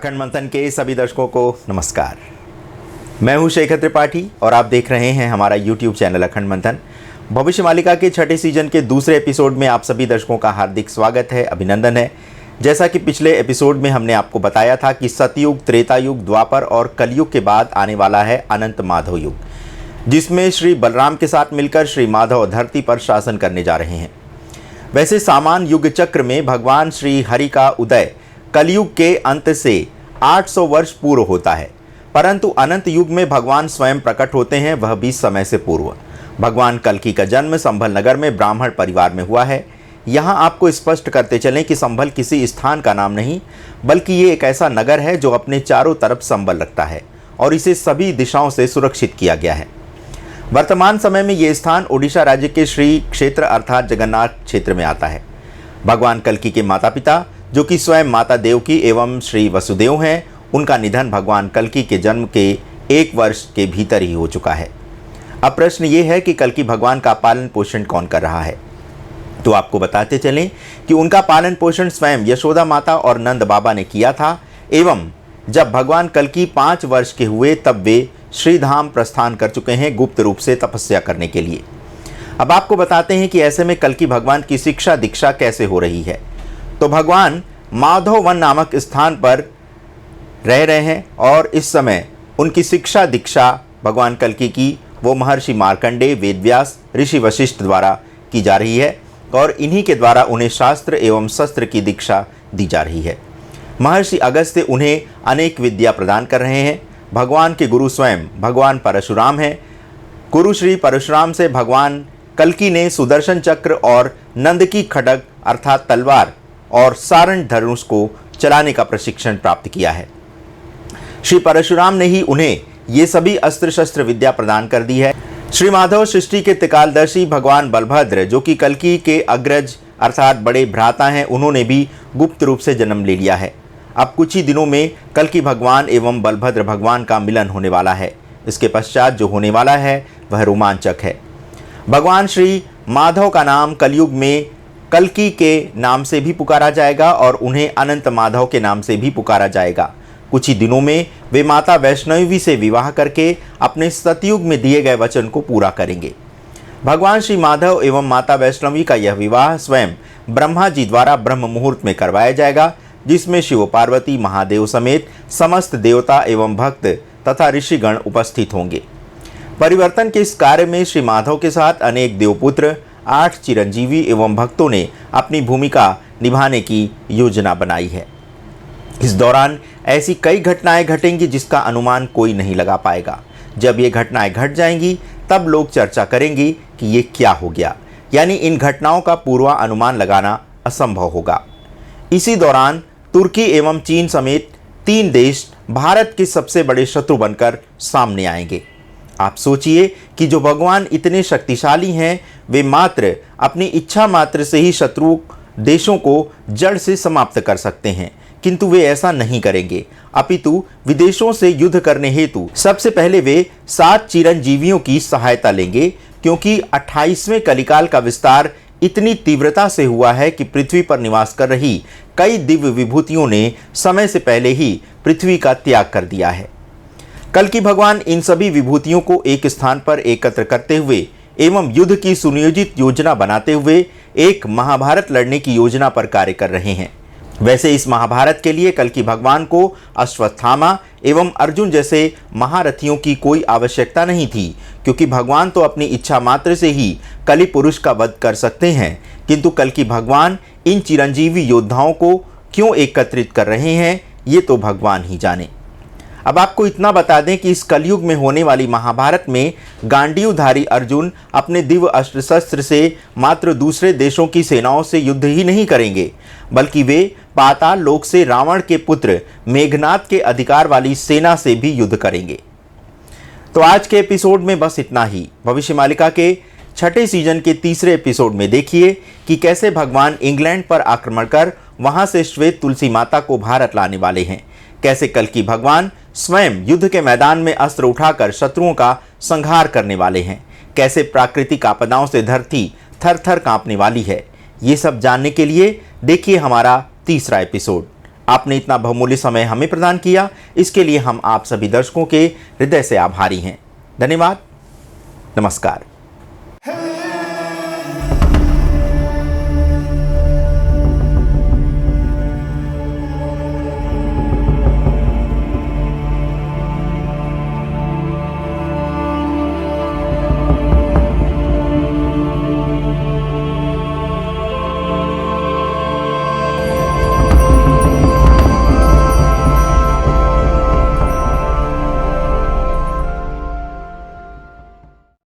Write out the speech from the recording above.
अखंड मंथन के सभी दर्शकों को नमस्कार। मैं हूं शेखर त्रिपाठी और आप देख रहे हैं हमारा YouTube चैनल अखंड मंथन। भविष्य मालिका के छठे सीजन के दूसरे एपिसोड में आप सभी दर्शकों का हार्दिक स्वागत है, अभिनंदन है। जैसा कि पिछले एपिसोड में हमने आपको बताया था कि सतयुग, त्रेता युग, द्वापर और कलयुग के बाद आने वाला है अनंत माधव युग, जिसमें श्री बलराम के साथ मिलकर श्री माधव धरती पर शासन करने जा रहे हैं। वैसे सामान्य युग चक्र में भगवान श्री हरि का उदय कलयुग के अंत से 800 वर्ष पूर्व होता है, परंतु अनंत युग में भगवान स्वयं प्रकट होते हैं, वह भी समय से पूर्व। भगवान कल्कि का जन्म संभल नगर में ब्राह्मण परिवार में हुआ है। यहाँ आपको स्पष्ट करते चलें कि संभल किसी स्थान का नाम नहीं, बल्कि ये एक ऐसा नगर है जो अपने चारों तरफ संबल रखता है और इसे सभी दिशाओं से सुरक्षित किया गया है। वर्तमान समय में ये स्थान ओडिशा राज्य के श्री क्षेत्र अर्थात जगन्नाथ क्षेत्र में आता है। भगवान कल्कि के माता पिता, जो कि स्वयं माता देवकी एवं श्री वसुदेव हैं, उनका निधन भगवान कल्कि के जन्म के 1 वर्ष के भीतर ही हो चुका है। अब प्रश्न ये है कि कल्कि भगवान का पालन पोषण कौन कर रहा है? तो आपको बताते चलें कि उनका पालन पोषण स्वयं यशोदा माता और नंद बाबा ने किया था, एवं जब भगवान कल्कि 5 वर्ष के हुए तब वे श्रीधाम प्रस्थान कर चुके हैं गुप्त रूप से तपस्या करने के लिए। अब आपको बताते हैं कि ऐसे में कल्कि भगवान की शिक्षा दीक्षा कैसे हो रही है। तो भगवान माधव वन नामक स्थान पर रह रहे हैं और इस समय उनकी शिक्षा दीक्षा भगवान कल्कि की वो महर्षि मार्कंडेय, वेदव्यास, ऋषि वशिष्ठ द्वारा की जा रही है और इन्हीं के द्वारा उन्हें शास्त्र एवं शस्त्र की दीक्षा दी जा रही है। महर्षि अगस्त्य उन्हें अनेक विद्या प्रदान कर रहे हैं। भगवान के गुरु स्वयं भगवान परशुराम हैं। गुरु श्री परशुराम से भगवान कल्कि ने सुदर्शन चक्र और नंद की खड्ग अर्थात तलवार और सारण धनुष को चलाने का प्रशिक्षण प्राप्त किया है। श्री परशुराम ने ही उन्हें ये सभी अस्त्र शस्त्र विद्या प्रदान कर दी है। श्री माधव सृष्टि के त्रिकालदर्शी भगवान बलभद्र, जो कि कल्कि के अग्रज अर्थात बड़े भ्राता हैं, उन्होंने भी गुप्त रूप से जन्म ले लिया है। अब कुछ ही दिनों में कल्कि भगवान एवं बलभद्र भगवान का मिलन होने वाला है। इसके पश्चात जो होने वाला है वह रोमांचक है। भगवान श्री माधव का नाम कलयुग में कल्कि के नाम से भी पुकारा जाएगा और उन्हें अनंत माधव के नाम से भी पुकारा जाएगा। कुछ ही दिनों में वे माता वैष्णवी से विवाह करके अपने सतयुग में दिए गए वचन को पूरा करेंगे। भगवान श्री माधव एवं माता वैष्णवी का यह विवाह स्वयं ब्रह्मा जी द्वारा ब्रह्म मुहूर्त में करवाया जाएगा, जिसमें शिव पार्वती, महादेव समेत समस्त देवता एवं भक्त तथा ऋषिगण उपस्थित होंगे। परिवर्तन के इस कार्य में श्री माधव के साथ अनेक देवपुत्र, 8 चिरंजीवी एवं भक्तों ने अपनी भूमिका निभाने की योजना बनाई है। इस दौरान ऐसी कई घटनाएं घटेंगी जिसका अनुमान कोई नहीं लगा पाएगा। जब ये घटनाएं घट जाएंगी तब लोग चर्चा करेंगे कि ये क्या हो गया, यानी इन घटनाओं का पूर्वानुमान लगाना असंभव होगा। इसी दौरान तुर्की एवं चीन समेत 3 देश भारत के सबसे बड़े शत्रु बनकर सामने आएंगे। आप सोचिए कि जो भगवान इतने शक्तिशाली हैं, वे मात्र अपनी इच्छा मात्र से ही शत्रु देशों को जड़ से समाप्त कर सकते हैं, किंतु वे ऐसा नहीं करेंगे, अपितु विदेशों से युद्ध करने हेतु सबसे पहले वे 7 चिरंजीवियों की सहायता लेंगे, क्योंकि 28वें कलिकाल का विस्तार इतनी तीव्रता से हुआ है कि पृथ्वी पर निवास कर रही कई दिव्य विभूतियों ने समय से पहले ही पृथ्वी का त्याग कर दिया है। कल्कि भगवान इन सभी विभूतियों को एक स्थान पर एकत्र करते हुए एवं युद्ध की सुनियोजित योजना बनाते हुए एक महाभारत लड़ने की योजना पर कार्य कर रहे हैं। वैसे इस महाभारत के लिए कल्कि भगवान को अश्वत्थामा एवं अर्जुन जैसे महारथियों की कोई आवश्यकता नहीं थी, क्योंकि भगवान तो अपनी इच्छा मात्र से ही कलि पुरुष का वध कर सकते हैं। किंतु कल्कि भगवान इन चिरंजीवी योद्धाओं को क्यों एकत्रित कर रहे हैं, ये तो भगवान ही जाने। अब आपको इतना बता दें कि इस कलयुग में होने वाली महाभारत में गांडीवधारी अर्जुन अपने दिव्य अस्त्र शस्त्र से मात्र दूसरे देशों की सेनाओं से युद्ध ही नहीं करेंगे, बल्कि वे पाताल लोक से रावण के पुत्र मेघनाद के अधिकार वाली सेना से भी युद्ध करेंगे। तो आज के एपिसोड में बस इतना ही। भविष्य मालिका के छठे सीजन के तीसरे एपिसोड में देखिए कि कैसे भगवान इंग्लैंड पर आक्रमण कर वहां से श्वेत तुलसी माता को भारत लाने वाले हैं, कैसे कल्कि भगवान स्वयं युद्ध के मैदान में अस्त्र उठाकर शत्रुओं का संहार करने वाले हैं, कैसे प्राकृतिक आपदाओं से धरती थर थर कांपने वाली है। ये सब जानने के लिए देखिए हमारा तीसरा एपिसोड। आपने इतना बहुमूल्य समय हमें प्रदान किया, इसके लिए हम आप सभी दर्शकों के हृदय से आभारी हैं। धन्यवाद। नमस्कार।